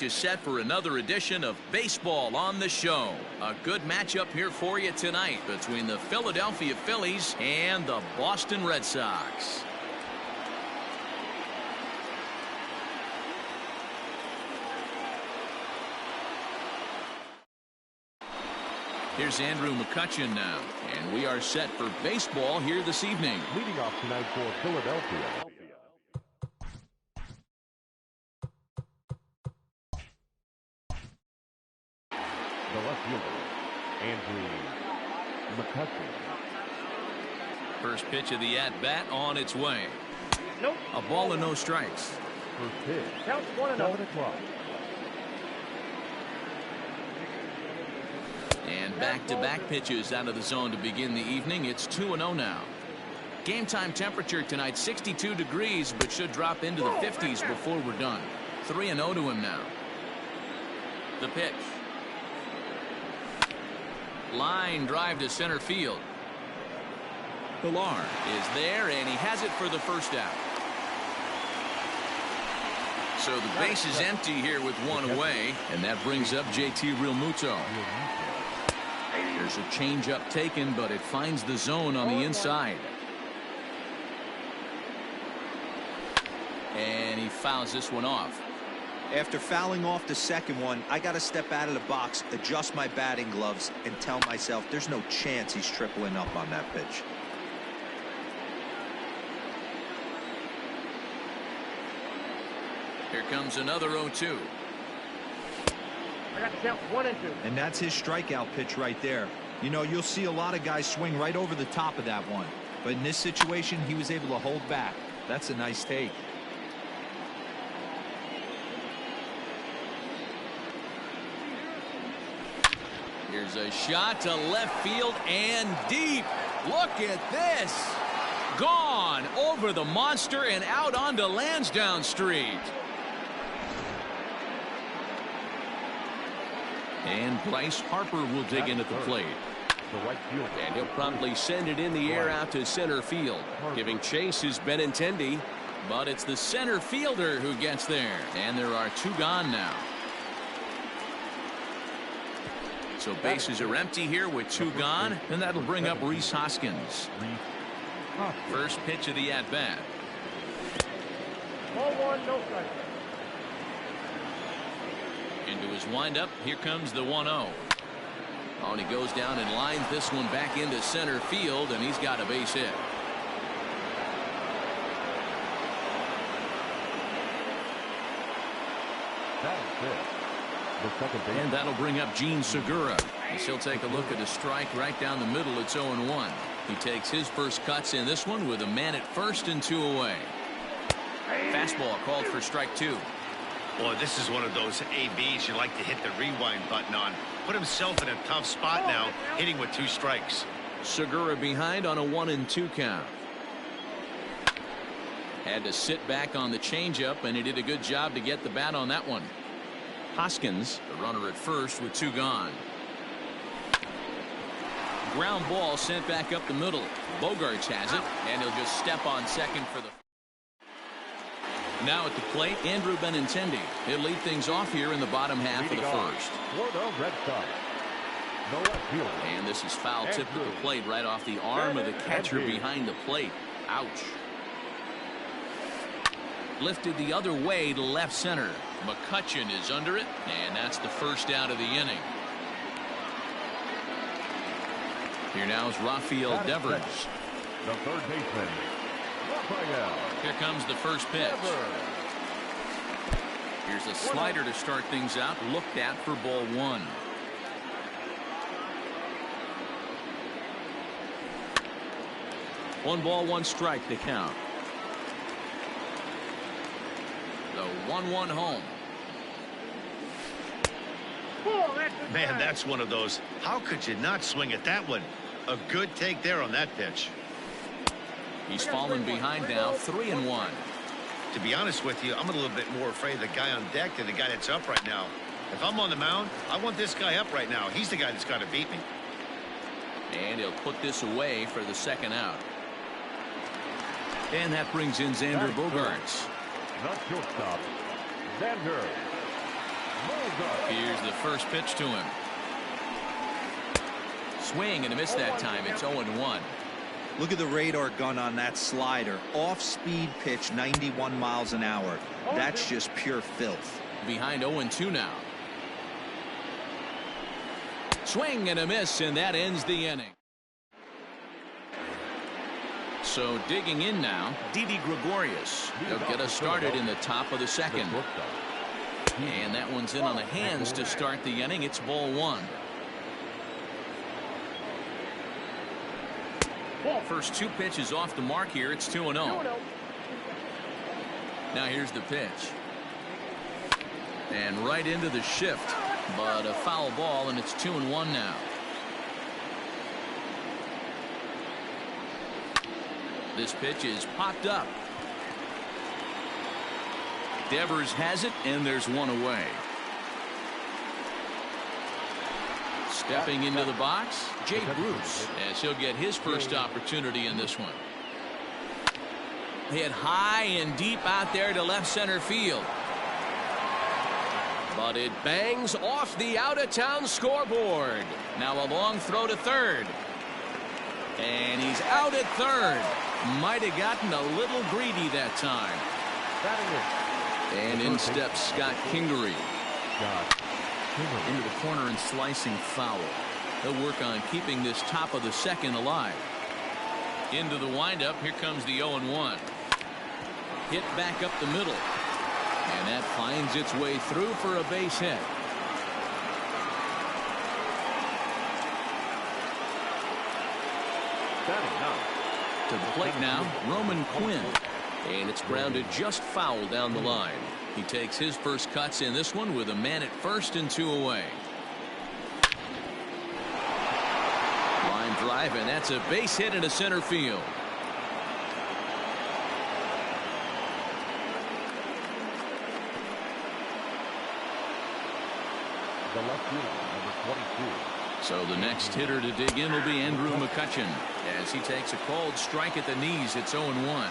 Is set for another edition of Baseball on the Show. A good matchup here for you tonight between the Philadelphia Phillies and the Boston Red Sox. Here's Andrew McCutchen now, and we are set for baseball here this evening. Leading off tonight for Philadelphia. The left fielder, Andrew McCutchen. First pitch of the at-bat on its way. Nope. A ball and no strikes. First pitch. Counts 1-0. 7 o'clock. And back-to-back pitches out of the zone to begin the evening. It's 2-0 now. Game time temperature tonight 62 degrees, but should drop into the 50s before we're done. 3-0 to him now. The pitch. Line drive to center field. Pilar is there, and he has it for the first out. So the base is empty here with one away, and that brings up JT Realmuto. There's a changeup taken, but it finds the zone on the inside. And he fouls this one off. After fouling off the second one, I got to step out of the box, adjust my batting gloves, and tell myself there's no chance he's tripling up on that pitch. Here comes another 0-2. I got the count 1-2. And that's his strikeout pitch right there. You know, you'll see a lot of guys swing right over the top of that one. But in this situation, he was able to hold back. That's a nice take. Here's a shot to left field and deep. Look at this. Gone over the monster and out onto Lansdowne Street. And Bryce Harper will dig in at the plate. And he'll promptly send it in the air out to center field. Giving chase is Benintendi, but it's the center fielder who gets there. And there are two gone now. So bases are empty here with two gone, and that'll bring up Rhys Hoskins. First pitch of the at-bat. Ball 1, no strike. Into his windup, here comes the 1-0. Oh, and he goes down and lines this one back into center field, and he's got a base hit. That's it. And that'll bring up Gene Segura. He'll take a look at a strike right down the middle. It's 0-1. He takes his first cuts in this one with a man at first and two away. Fastball called for strike two. Boy, this is one of those ABs you like to hit the rewind button on. Put himself in a tough spot now, hitting with two strikes. Segura behind on a 1-2 count. Had to sit back on the changeup, and he did a good job to get the bat on that one. Hoskins, the runner at first with two gone. Ground ball sent back up the middle. Bogarts has it, and he'll just step on second for the. Now at the plate, Andrew Benintendi. He'll lead things off here in the bottom half of the first. And this is foul tip at the plate right off the arm of the catcher behind the plate. Ouch. Lifted the other way to left center. McCutchen is under it, and that's the first out of the inning. Here now is Rafael Devers. The third baseman, Rafael. Here comes the first pitch. Here's a slider to start things out, looked at for ball one. One ball, one strike to count. The 1-1 home. Man, that's one of those. How could you not swing at that one? A good take there on that pitch. He's fallen behind now, 3-1. To be honest with you, I'm a little bit more afraid of the guy on deck than the guy that's up right now. If I'm on the mound, I want this guy up right now. He's the guy that's got to beat me. And he'll put this away for the second out. And that brings in Xander Bogaerts. Not shortstop, Xander. up. Here's the first pitch to him. Swing and a miss that time. It's 0-1. Look at the radar gun on that slider. Off-speed pitch, 91 miles an hour. That's just pure filth. Behind 0-2 now. Swing and a miss, and that ends the inning. So digging in now, Didi Gregorius. He'll get us started in the top of the second. And that one's in on the hands to start the inning. It's ball one. First two pitches off the mark here. It's 2-0. Now here's the pitch. And right into the shift. But a foul ball, and it's 2-1 now. This pitch is popped up. Devers has it, and there's one away. Stepping into the box, Jay Bruce, as he'll get his first opportunity in this one. Hit high and deep out there to left center field. But it bangs off the out-of-town scoreboard. Now a long throw to third. And he's out at third. Might have gotten a little greedy that time. And in steps Scott Kingery. Into the corner and slicing foul. They'll work on keeping this top of the second alive. Into the windup. Here comes the 0-1. Hit back up the middle. And that finds its way through for a base hit. To the plate now, Roman Quinn. And it's grounded just foul down the line. He takes his first cuts in this one with a man at first and two away. Line drive, and that's a base hit into center field. The left fielder, number 22. So the next hitter to dig in will be Andrew McCutchen as he takes a called strike at the knees. It's 0-1.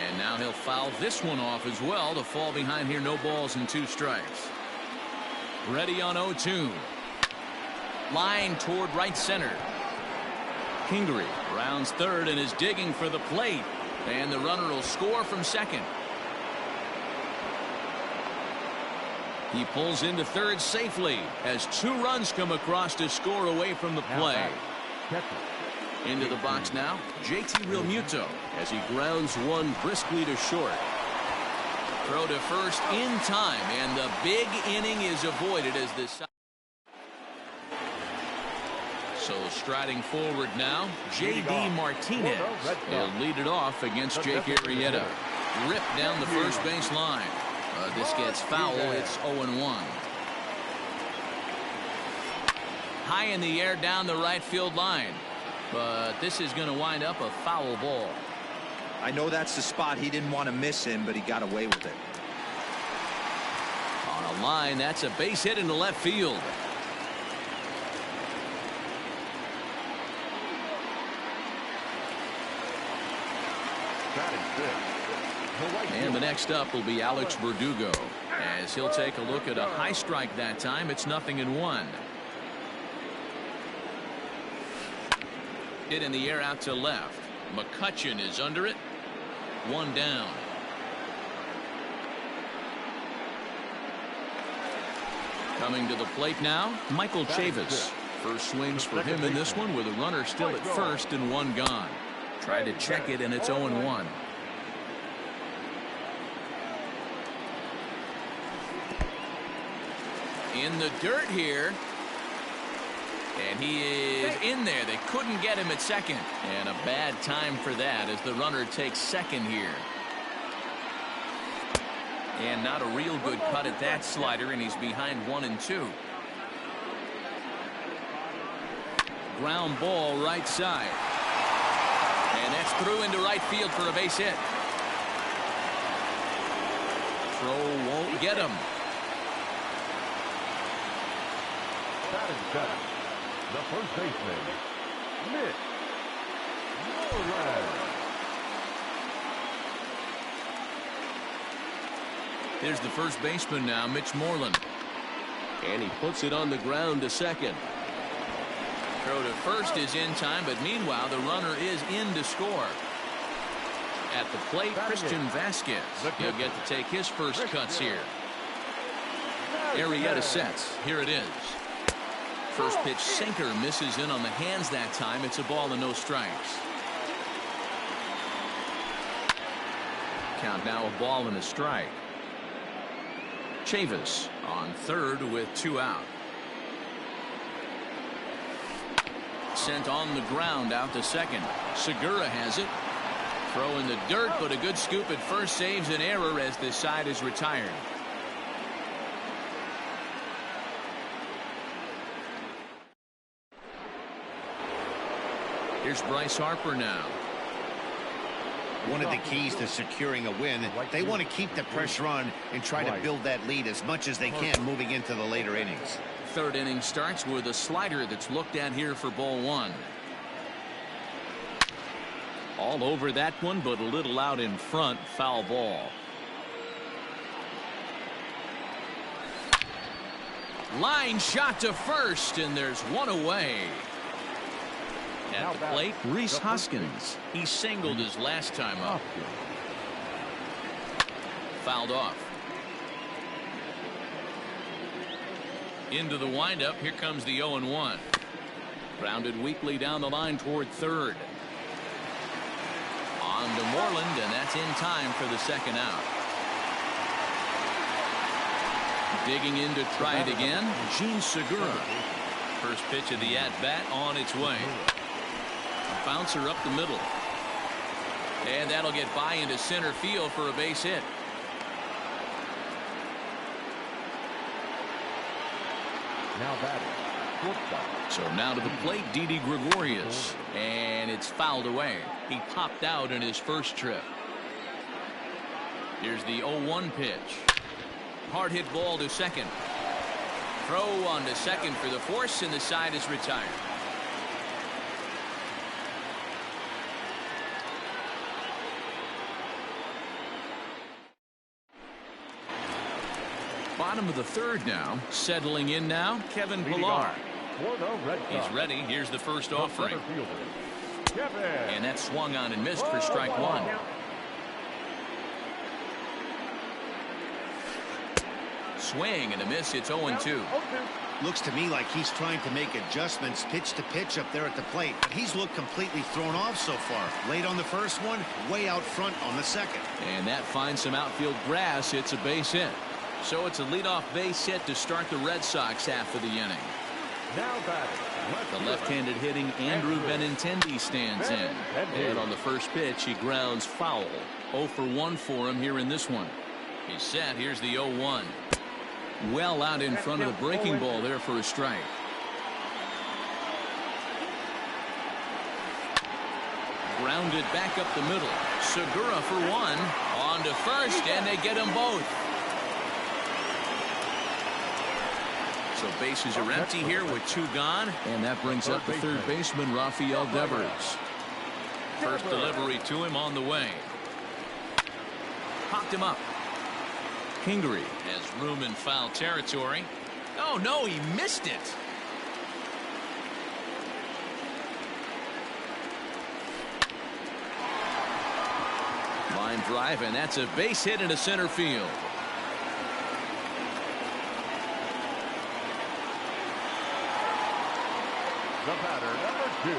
And now he'll foul this one off as well to fall behind here. No balls and two strikes. Ready on 0-2. Line toward right center. Kingery rounds third and is digging for the plate. And the runner will score from second. He pulls into third safely as two runs come across to score away from the play. Into the box now, JT Realmuto as he grounds one briskly to short. Throw to first in time, and the big inning is avoided as this. So striding forward now, J.D. Martinez. He'll lead it off against Jake Arrieta. Ripped down the first base line. This gets foul. It's 0-1. High in the air down the right field line. But this is going to wind up a foul ball. I know that's the spot. He didn't want to miss him, but he got away with it. On a line, that's a base hit into left field. And the next up will be Alex Verdugo as he'll take a look at a high strike that time. It's 0-1. Hit in the air out to left. McCutchen is under it. One down. Coming to the plate now, Michael Chavis. First swings for him in this one with a runner still at first and one gone. Try to check it, and it's 0-1. In the dirt here. And he is in there. They couldn't get him at second. And a bad time for that as the runner takes second here. And not a real good cut at that slider, and he's behind 1-2. Ground ball right side. And that's through into right field for a base hit. Throw won't get him. The first baseman, Mitch Moreland. Here's the first baseman now, Mitch Moreland. And he puts it on the ground to second. Throw to first is in time, but meanwhile the runner is in to score. At the plate, Christian Vasquez. He'll get to take his first cuts here. Arrieta sets. Here it is. First pitch sinker misses in on the hands that time. It's a ball and no strikes. Count now a ball and a strike. Chavis on third with 2 out. Sent on the ground out to second. Segura has it. Throw in the dirt, but a good scoop at first saves an error as this side is retired. Here's Bryce Harper now. One of the keys to securing a win, they want to keep the pressure on and try to build that lead as much as they can moving into the later innings. Third inning starts with a slider that's looked at here for ball 1. All over that one, but a little out in front. Foul ball. Line shot to first, and there's one away. At the plate, Rhys Hoskins. He singled his last time up. Fouled off. Into the windup. Here comes the 0-1. Grounded weakly down the line toward third. On to Moreland, and that's in time for the second out. Digging in to try it again, Gene Segura. First pitch of the at-bat on its way. A bouncer up the middle. And that'll get by into center field for a base hit. Now batting, shortstop. So now to the plate, Didi Gregorius. And it's fouled away. He popped out in his first trip. Here's the 0-1 pitch. Hard hit ball to second. Throw on to second for the force, and the side is retired. Bottom of the third now. Settling in now, Kevin Pillar. He's ready. Here's the first offering. And that swung on and missed for strike 1. Swing and a miss. It's 0-2. Looks to me like he's trying to make adjustments pitch to pitch up there at the plate, but he's looked completely thrown off so far. Late on the first one, way out front on the second. And that finds some outfield grass. It's a base hit. So it's a leadoff base hit to start the Red Sox half of the inning. Now batting, The left-handed hitting Andrew Benintendi stands in. And on the first pitch, he grounds foul. 0 for 1 for him here in this one. He's set. Here's the 0-1. Well out in front of the breaking ball there for a strike. Grounded back up the middle. Segura for 1. On to first, and they get them both. So bases are empty here with 2 gone. And that brings up the third baseman, Rafael Devers. First delivery to him on the way. Popped him up. Kingery has room in foul territory. Oh, no, he missed it. Line drive, and that's a base hit into center field. the batter, number 2.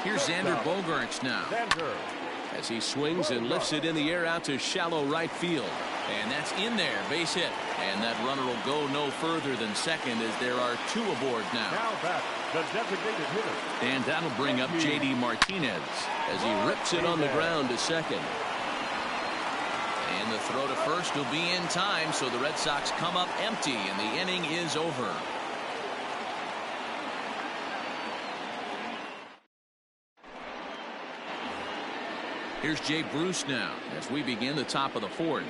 Here's Xander Bogaerts now. As he swings and lifts it in the air out to shallow right field. And that's in there, base hit. And that runner will go no further than second as there are 2 aboard now. Now back, the designated hitter. And that'll bring up J.D. Martinez as he rips it on the ground to second. And the throw to first will be in time, so the Red Sox come up empty, and the inning is over. Here's Jay Bruce now as we begin the top of the 4th.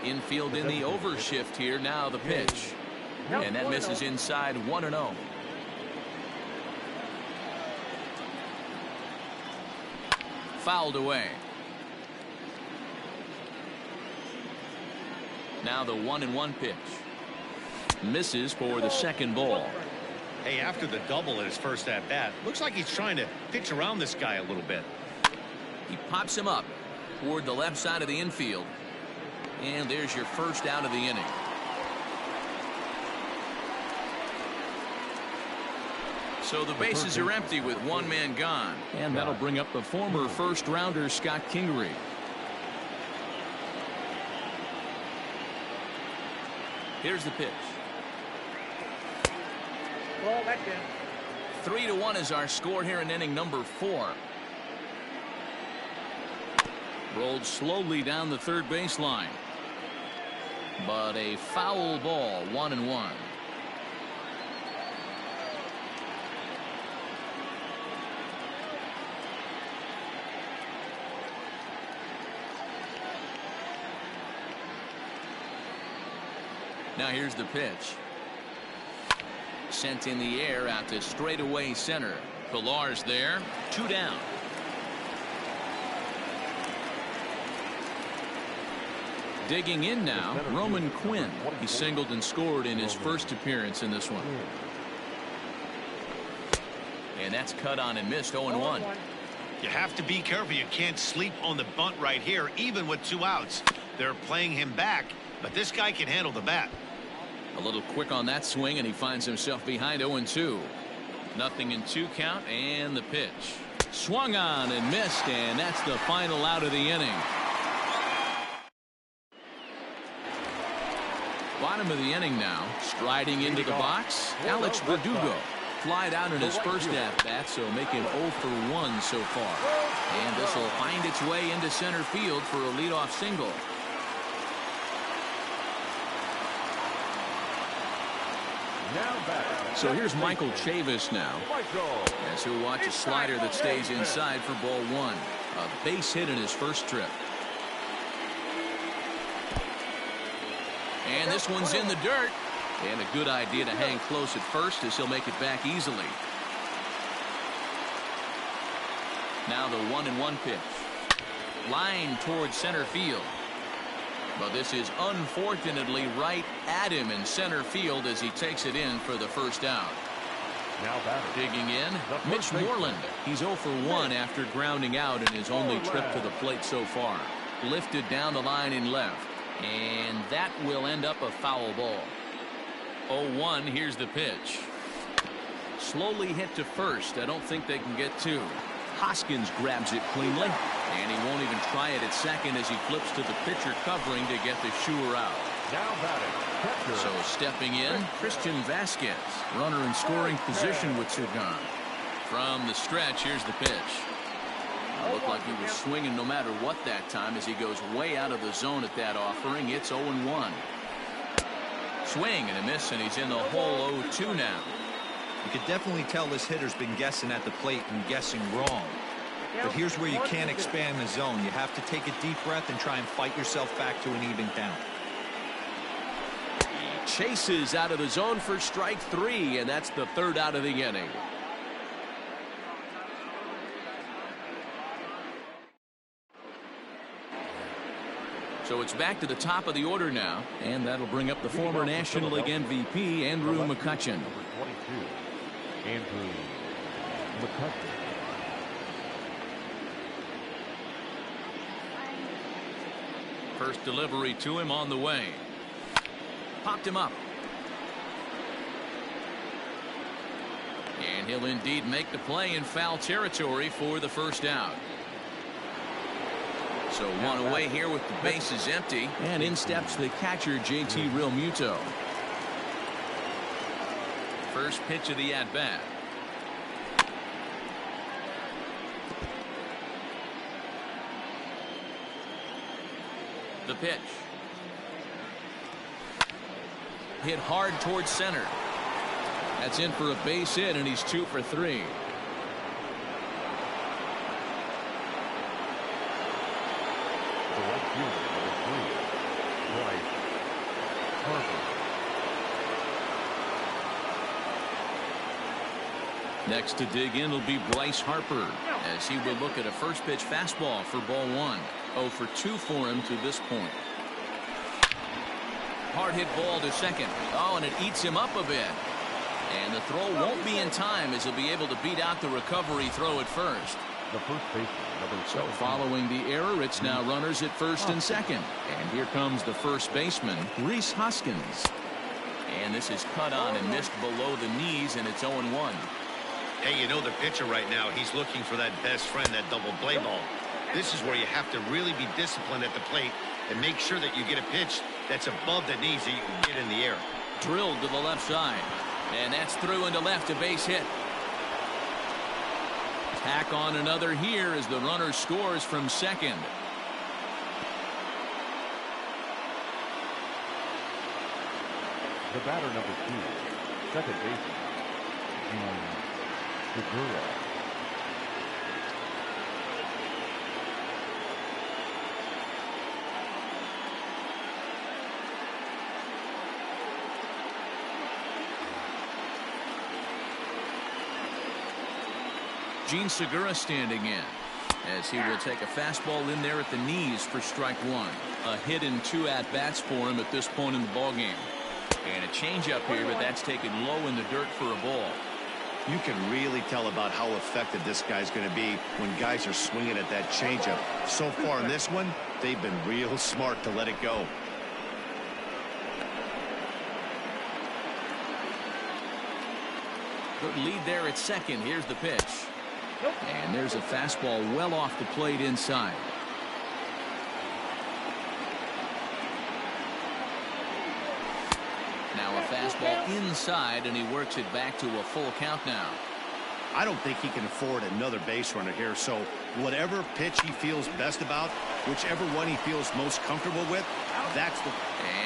Infield in the overshift here. Now the pitch. And that misses inside 1-0. Fouled away. Now the 1-1 pitch. Misses for the second ball. Hey, after the double at his first at-bat, looks like he's trying to pitch around this guy a little bit. He pops him up toward the left side of the infield. And there's your first out of the inning. So the bases are empty with one man gone. And that'll bring up the former first-rounder Scott Kingery. Here's the pitch. Ball, that's in. 3-1 is our score here in inning number 4. Rolled slowly down the third baseline. But a foul ball, 1-1. Now here's the pitch. Sent in the air out to straightaway center. Pilar's there. 2 down. Digging in now, Roman Quinn. He singled and scored in his first appearance in this one. And that's cut on and missed. 0-1. You have to be careful. You can't sleep on the bunt right here, even with 2 outs. They're playing him back, but this guy can handle the bat. A little quick on that swing, and he finds himself behind 0-2. Nothing in 2 count, and the pitch. Swung on and missed, and that's the final out of the inning. Bottom of the inning now. Striding into the box, Alex Verdugo. Flied out in his first at-bat, so making 0 for 1 so far. And this will find its way into center field for a leadoff single. So here's Michael Chavis now, as he'll watch a slider that stays inside for ball 1. A base hit in his first trip. And this one's in the dirt. And a good idea to hang close at first, as he'll make it back easily. Now the 1-1 pitch. Line towards center field. But this is unfortunately right at him in center field as he takes it in for the first out. Now digging in, Mitch Moreland. He's 0 for 1 after grounding out in his only trip to the plate so far. Lifted down the line in left. And that will end up a foul ball. 0-1, here's the pitch. Slowly hit to first. I don't think they can get 2. Hoskins grabs it cleanly. And he won't even try it at second as he flips to the pitcher covering to get the shooter out. Now batting. So stepping in, Christian Vasquez. Runner in scoring position with 2 gone. From the stretch, here's the pitch. Looked like he was swinging no matter what that time as he goes way out of the zone at that offering. It's 0-1. Swing and a miss, and he's in the hole 0-2 now. You could definitely tell this hitter's been guessing at the plate and guessing wrong. But here's where you can't expand the zone. You have to take a deep breath and try and fight yourself back to an even count. He chases out of the zone for strike 3, and that's the 3rd out of the inning. So it's back to the top of the order now, and that'll bring up the former National League MVP, Andrew McCutchen. Number 22, Andrew McCutchen. First delivery to him on the way. Popped him up. And he'll indeed make the play in foul territory for the first out. So 1 away here with the bases empty. And in steps the catcher, JT Realmuto. First pitch of the at-bat. The pitch. Hit hard towards center. That's in for a base hit, and he's 2 for 3. Next to dig in will be Bryce Harper, as he will look at a first pitch fastball for ball 1. 0 for 2 for him to this point. Hard hit ball to second. Oh, and it eats him up a bit. And the throw won't be in time as he'll be able to beat out the recovery throw at first. The first baseman, number So 17. following the error, it's now runners at first and second. And here comes the first baseman, Reese Hoskins. And this is cut on and missed below the knees, and it's 0-1. Hey, you know the pitcher right now, he's looking for that best friend, that double play ball. This is where you have to really be disciplined at the plate and make sure that you get a pitch that's above the knees that you can get in the air. Drilled to the left side. And that's through into left, a base hit. Tack on another here as the runner scores from second. The batter, number 2, second baseman, Gene Segura. Gene Segura standing in as he will take a fastball in there at the knees for strike one. A hit and 2 at-bats for him at this point in the ballgame. And a changeup here, but that's taken low in the dirt for a ball. You can really tell about how effective this guy's going to be when guys are swinging at that changeup. So far in this one, they've been real smart to let it go. Good lead there at second. Here's the pitch. And there's a fastball well off the plate inside. Now a fastball inside, and he works it back to a full count now. I don't think he can afford another base runner here, so whatever pitch he feels best about, whichever one he feels most comfortable with, that's the...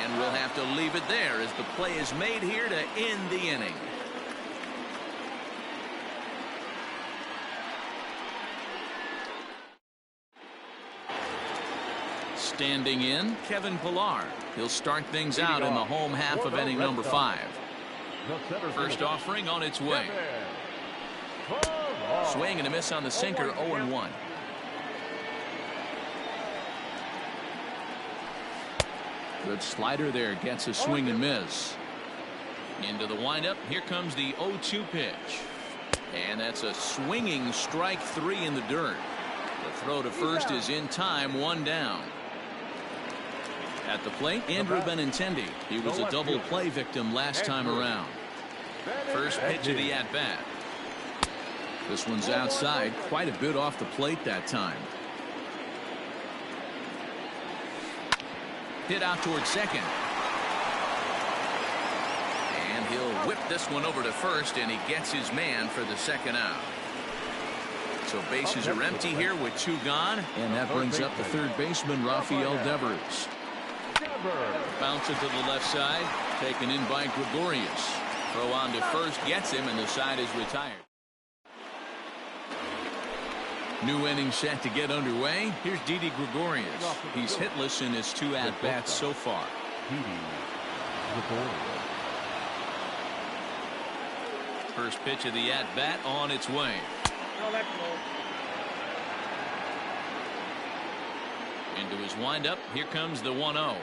And we'll have to leave it there as the play is made here to end the inning. Standing in, Kevin Pillar. He'll start things out in the home half of inning number 5. First offering on its way. Swing and a miss on the sinker, 0-1. Good slider there, gets a swing and miss. Into the windup, here comes the 0-2 pitch. And that's a swinging strike 3 in the dirt. The throw to first is in time, 1 down. At the plate, Andrew Benintendi. He was a double play victim last time around. First pitch of the at-bat. This one's outside, quite a bit off the plate that time. Hit out towards second. And he'll whip this one over to first, and he gets his man for the second out. So bases are empty here with 2 gone, and that brings up the third baseman, Rafael Devers. Bounce it to the left side, taken in by Gregorius. Throw on to first, gets him, and the side is retired. New inning set to get underway. Here's Didi Gregorius. He's hitless in his 2 at-bats so far. First pitch of the at-bat on its way. Into his windup, here comes the 1-0.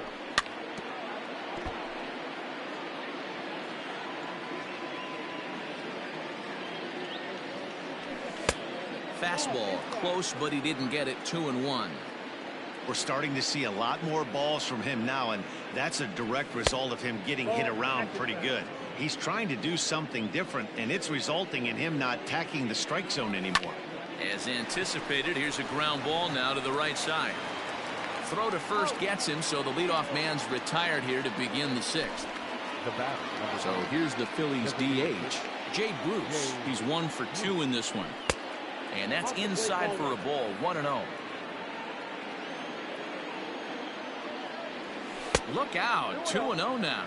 Fastball close, but he didn't get it. 2-1. We're starting to see a lot more balls from him now, and that's a direct result of him getting hit around pretty good. He's trying to do something different, and it's resulting in him not tacking the strike zone anymore. As anticipated, here's a ground ball now to the right side. Throw to first gets him, so the leadoff man's retired here to begin the 6th. So here's the Phillies DH, Jay Bruce. He's 1 for 2 in this one. And that's inside for a ball, 1-0. Look out, 2-0 now.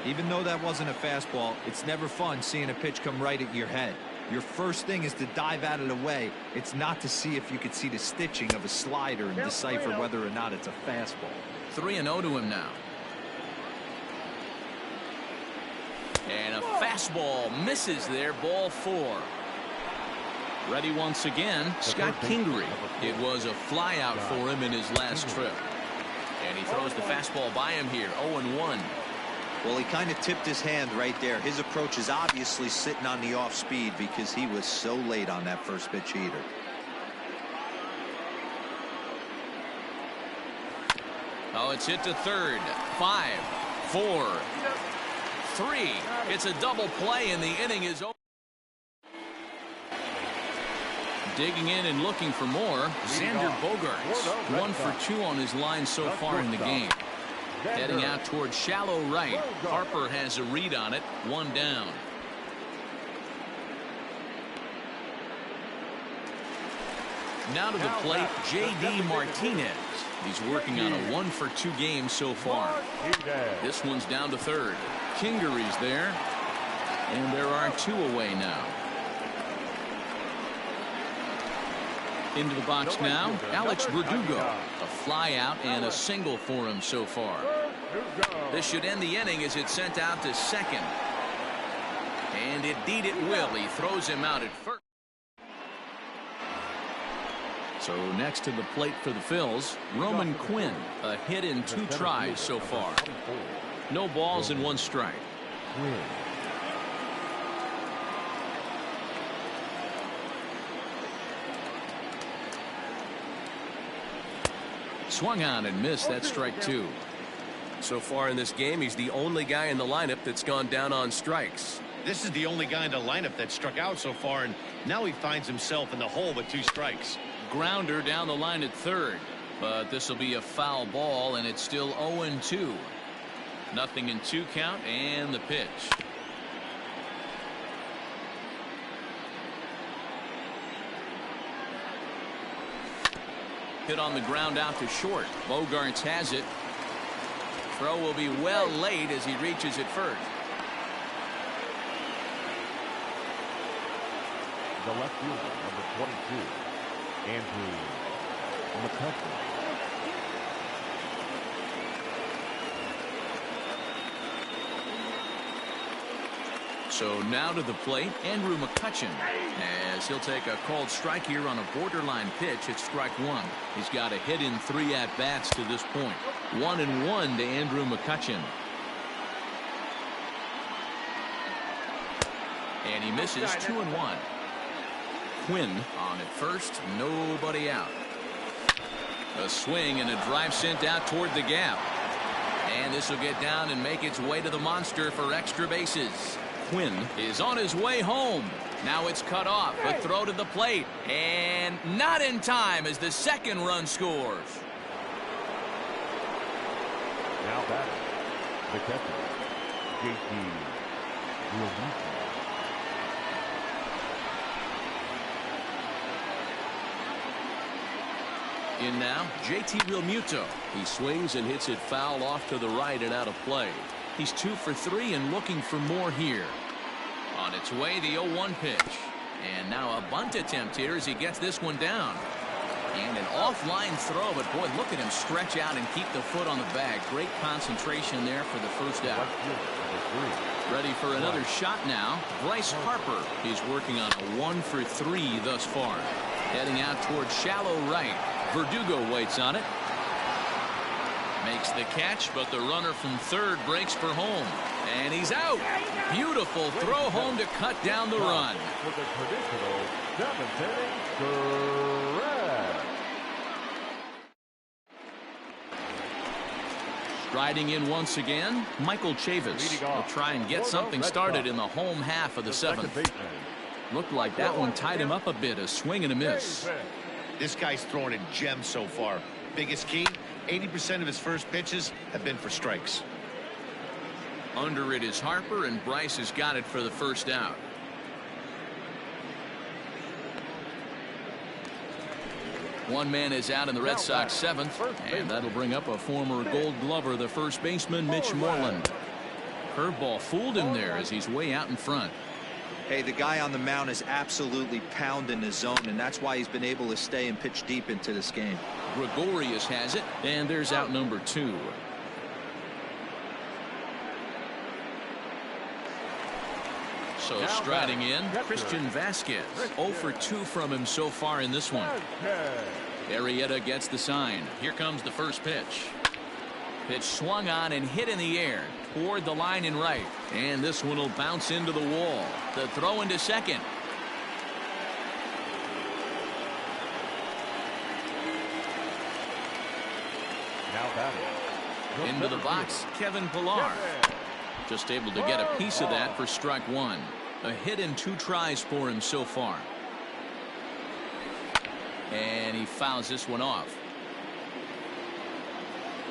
Even though that wasn't a fastball, it's never fun seeing a pitch come right at your head. Your first thing is to dive out of the way. It's not to see if you could see the stitching of a slider and decipher whether or not it's a fastball. 3-0 to him now. And a fastball misses there, ball 4. Ready once again, Scott Kingery. It was a fly out for him in his last trip. And he throws the fastball by him here. 0-1. Well, he kind of tipped his hand right there. His approach is obviously sitting on the off speed because he was so late on that first pitch heater. Oh, it's hit to third. 5, 4, 3. It's a double play, and the inning is over. Digging in and looking for more, Xander Bogaerts. 1 for 2 on his line so far in the game. Heading out towards shallow right. Harper has a read on it. 1 down. Now to the plate, J.D. Martinez. He's working on a 1 for 2 game so far. This one's down to third. Kingery's there. And there are 2 away now. Into the box now, Alex Verdugo. A fly out and a single for him so far. This should end the inning as it's sent out to second. And indeed it will. He throws him out at first. So next to the plate for the Phils, Roman Quinn. A hit in 2 tries so far. No balls and 1 strike. Swung on and missed. That's strike 2. So far in this game, he's the only guy in the lineup that's gone down on strikes. This is the only guy in the lineup that struck out so far, and now he finds himself in the hole with 2 strikes. Grounder down the line at third, but this will be a foul ball, and it's still 0-2. Nothing in 2 count, and the pitch. Hit on the ground out to short. Bogaerts has it. Throw will be well late as he reaches it first. The left fielder, number 22, Andrew McCutcheon. So now to the plate, Andrew McCutcheon, as he'll take a called strike here on a borderline pitch. It's strike 1. He's got a hit in 3 at-bats to this point. 1-1 to Andrew McCutcheon. And he misses. 2-1. Quinn on at first, nobody out. A swing and a drive sent out toward the gap. And this will get down and make its way to the monster for extra bases. Quinn is on his way home. Now it's cut off. A throw to the plate. And not in time as the second run scores. Now batting, the catcher, J.T. In now, J.T. Realmuto. He swings and hits it foul off to the right and out of play. He's 2 for 3 and looking for more here. On its way, the 0-1 pitch. And now a bunt attempt here as he gets this one down. And an offline throw, but boy, look at him stretch out and keep the foot on the bag. Great concentration there for the first out. Ready for another shot now. Bryce Harper is working on a 1 for 3 thus far. Heading out towards shallow right. Verdugo waits on it. Makes the catch, but the runner from third breaks for home. And he's out. Beautiful throw home to cut down the run. For the traditional 7th inning, correct. Striding in once again, Michael Chavis will try and get something started in the home half of the 7th. Looked like that one tied him up a bit. A swing and a miss. This guy's throwing a gem so far. Biggest key, 80% of his first pitches have been for strikes. Under it is Harper, and Bryce has got it for the first out. One man is out in the Red Sox 7th, and that'll bring up a former Gold Glover, the first baseman, Mitch Moreland. Curveball fooled him there as he's way out in front. Hey, the guy on the mound is absolutely pounding the zone, and that's why he's been able to stay and pitch deep into this game. Gregorius has it, and there's out number 2. So striding in, Christian Vasquez. 0 for 2 from him so far in this one. Arrieta gets the sign. Here comes the first pitch. Pitch swung on and hit in the air toward the line and right. And this one will bounce into the wall. The throw into second. Now batting. Into the box, Kevin Pillar. Just able to get a piece of that for strike one. A hit in 2 tries for him so far. And he fouls this one off.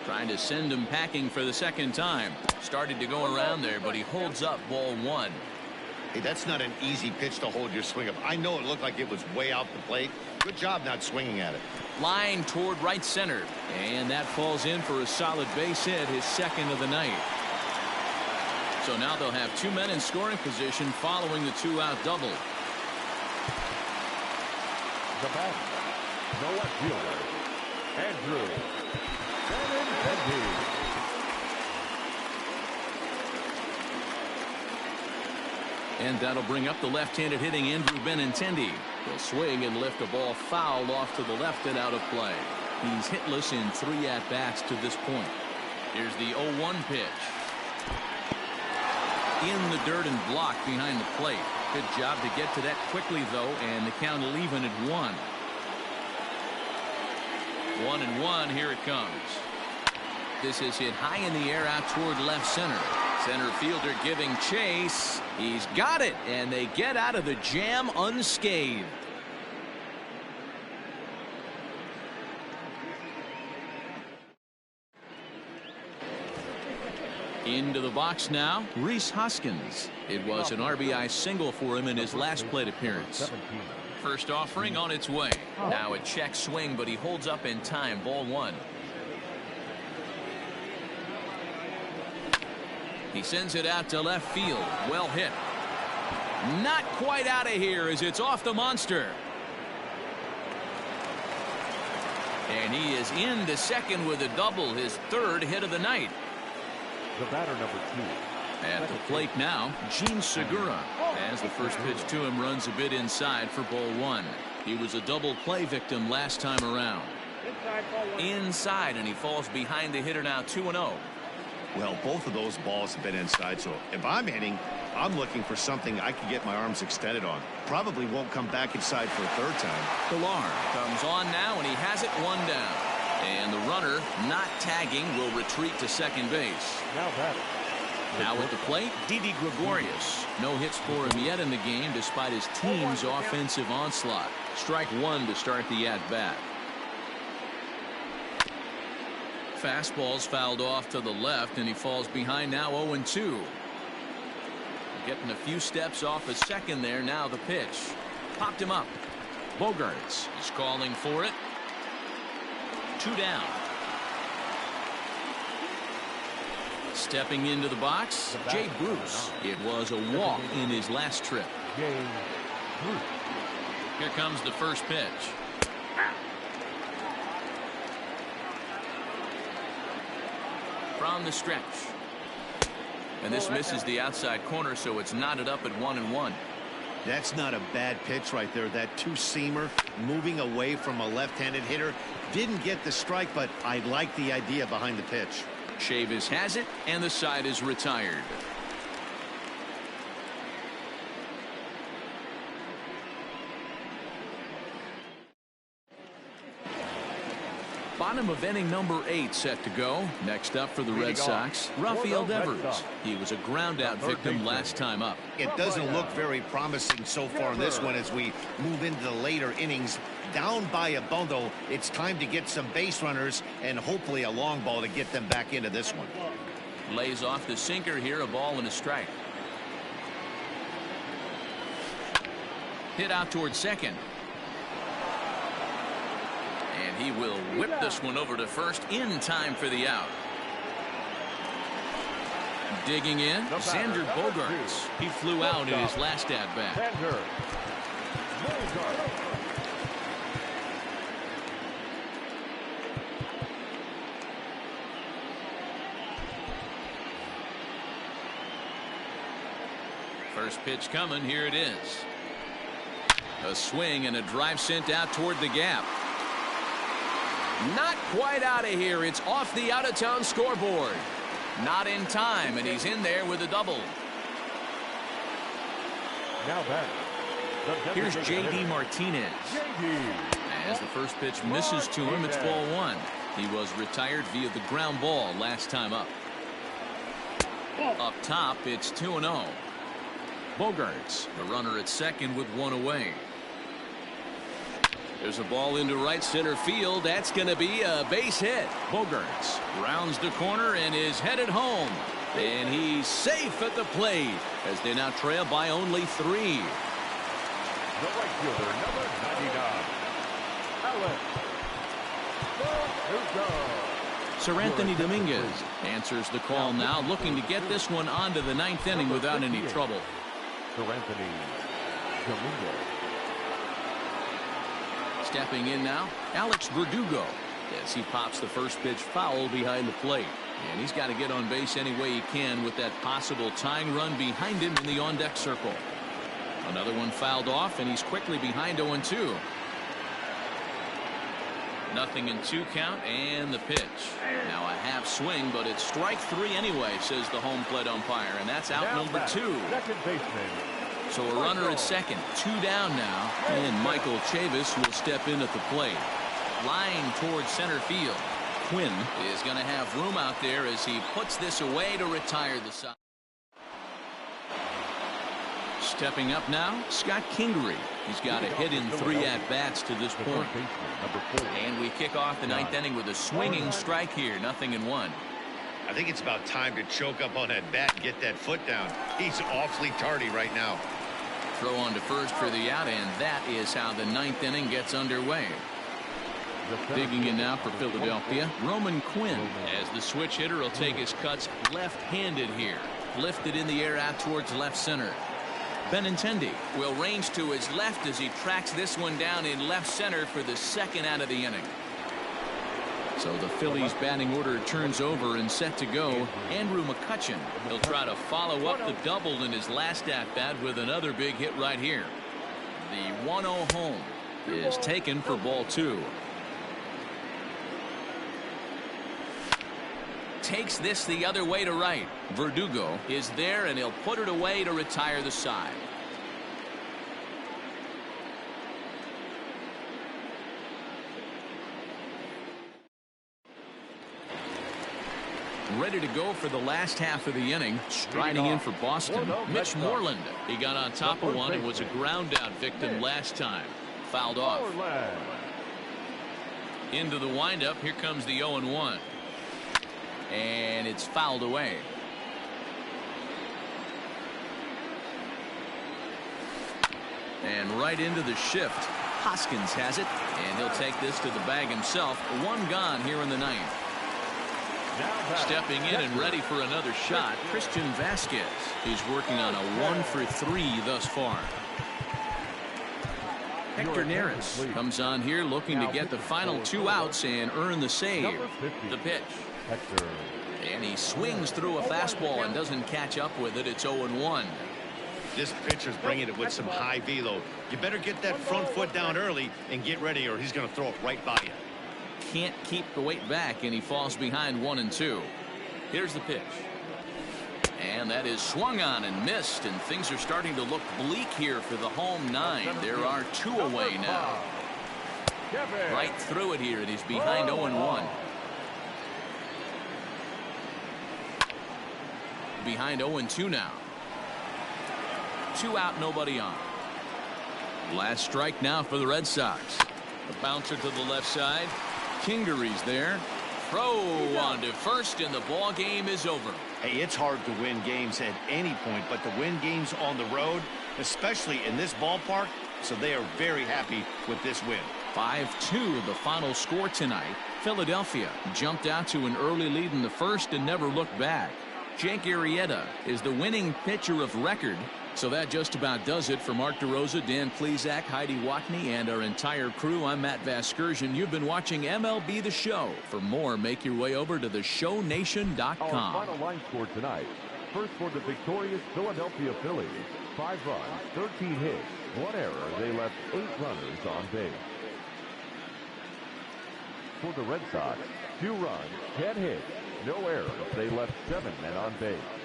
Trying to send him packing for the second time. Started to go around there, but he holds up ball 1. Hey, that's not an easy pitch to hold your swing up. I know it looked like it was way out the plate. Good job not swinging at it. Line toward right center. And that falls in for a solid base hit, his second of the night. So now they'll have 2 men in scoring position following the 2-out double. The batter, the left fielder, Andrew Benintendi. And that'll bring up the left-handed hitting Andrew Benintendi. He'll swing and lift a ball foul off to the left and out of play. He's hitless in 3 at-bats to this point. Here's the 0-1 pitch. In the dirt and blocked behind the plate. Good job to get to that quickly, though, and the count will even at 1. 1-1, here it comes. This is hit high in the air out toward left center. Center fielder giving chase. He's got it, and they get out of the jam unscathed. Into the box now, Rhys Hoskins. It was an RBI single for him in his last plate appearance. First offering on its way. Now a check swing, but he holds up in time. Ball 1. He sends it out to left field. Well hit. Not quite out of here as it's off the monster. And he is into second with a double, his 3rd hit of the night. The batter, number 2. At the plate now, Gene Segura. As the first pitch to him runs a bit inside for ball 1. He was a double play victim last time around. Inside, and he falls behind the hitter now 2-0. Well, both of those balls have been inside, so if I'm hitting, I'm looking for something I can get my arms extended on. Probably won't come back inside for a 3rd time. Pillar comes on now, and he has it 1 down. And the runner, not tagging, will retreat to second base. Now batting. Now at the plate, Didi Gregorius. No hits for him yet in the game despite his team's offensive onslaught. Strike 1 to start the at-bat. Fastball's fouled off to the left, and he falls behind now 0-2. Getting a few steps off a second there. Now the pitch. Popped him up. Bogarts is calling for it. 2 down. Stepping into the box, Jay Bruce. It was a walk in his last trip. Jay Bruce. Here comes the first pitch. From the stretch. And this misses the outside corner, so it's knotted up at 1-1. That's not a bad pitch right there. That 2-seamer moving away from a left-handed hitter. Didn't get the strike, but I like the idea behind the pitch. Chavis has it, and the side is retired. Bottom of inning number 8 set to go. Next up for the Red Sox, Rafael Devers. He was a ground-out victim last time up. It doesn't look very promising so far in this one as we move into the later innings. Down by a bundle, it's time to get some base runners and hopefully a long ball to get them back into this one. Lays off the sinker here, a ball and a strike. Hit out towards second. And he will whip this one over to first in time for the out. Digging in, Xander Bogaerts. He flew out in his last at-bat. Xander Bogaerts. First pitch coming, here it is. A swing and a drive sent out toward the gap. Not quite out of here. It's off the out-of-town scoreboard. Not in time, and he's in there with a double. Now back. Here's J.D. Martinez. As the first pitch misses to him, it's ball one. He was retired via the ground ball last time up. Up top, it's 2-0. Bogarts, the runner at second with one away. There's a ball into right center field. That's going to be a base hit. Bogarts rounds the corner and is headed home. And he's safe at the plate as they now trail by only 3. The right fielder, number 99, Alex Verdugo. Sir Anthony Dominguez answers the call now, looking to get this one onto the 9th inning without any trouble. Sir Anthony Dominguez. Stepping in now, Alex Verdugo, as he pops the first pitch foul behind the plate. And he's got to get on base any way he can with that possible tying run behind him in the on-deck circle. Another one fouled off, and he's quickly behind 0-2. Nothing in 2 count, and the pitch. Now a half swing, but it's strike 3 anyway, says the home plate umpire, and that's out number 2. Second baseman. So a runner at second, 2 down now, and Michael Chavis will step in at the plate. Line towards center field. Quinn is going to have room out there as he puts this away to retire the side. Stepping up now, Scott Kingery. He's got a hit in 3 at-bats to this point. And we kick off the 9th inning with a swinging strike here, 0-1. I think it's about time to choke up on that bat and get that foot down. He's awfully tardy right now. Throw on to first for the out, and that is how the 9th inning gets underway. Digging in now for Philadelphia, Roman Quinn, as the switch hitter will take his cuts left-handed here. Lifted in the air out towards left center. Benintendi will range to his left as he tracks this one down in left center for the 2nd out of the inning. So the Phillies batting order turns over and set to go. Andrew McCutchen, he'll try to follow up the double in his last at-bat with another big hit right here. The 1-0 home is taken for ball 2. Takes this the other way to right. Verdugo is there, and he'll put it away to retire the side. Ready to go for the last half of the inning. Striding in for Boston, Mitch Moreland. He got on top of one and was a ground out victim last time. Fouled off. Into the windup. Here comes the 0-1. And it's fouled away. And right into the shift. Hoskins has it, and he'll take this to the bag himself. 1 gone here in the 9th. Stepping in and ready for another shot, Christian Vasquez. He's working on a 1 for 3 thus far. Hector Neris comes on here looking to get the final 2 outs and earn the save. The pitch. And he swings through a fastball and doesn't catch up with it. It's 0-1. This pitcher's bringing it with some high velo. You better get that front foot down early and get ready, or he's going to throw it right by you. Can't keep the weight back, and he falls behind 1-2. Here's the pitch. And that is swung on and missed, and things are starting to look bleak here for the home 9. There are 2 away now. Right through it here, and he's behind 0-1. Behind 0-2 now. 2 out, nobody on. Last strike now for the Red Sox. The bouncer to the left side. Kingery's there. Throw on to first, and the ball game is over. Hey, it's hard to win games at any point, but to win games on the road, especially in this ballpark, so they are very happy with this win. 5-2 the final score tonight. Philadelphia jumped out to an early lead in the first and never looked back. Jake Arrieta is the winning pitcher of record. So that just about does it for Mark DeRosa, Dan Plesac, Heidi Watney, and our entire crew. I'm Matt Vasgersian. You've been watching MLB The Show. For more, make your way over to theshownation.com. Our final line score tonight. First for the victorious Philadelphia Phillies. 5 runs, 13 hits, 1 error. They left 8 runners on base. for the Red Sox. 2 runs, 10 hits, no errors. They left 7 men on base.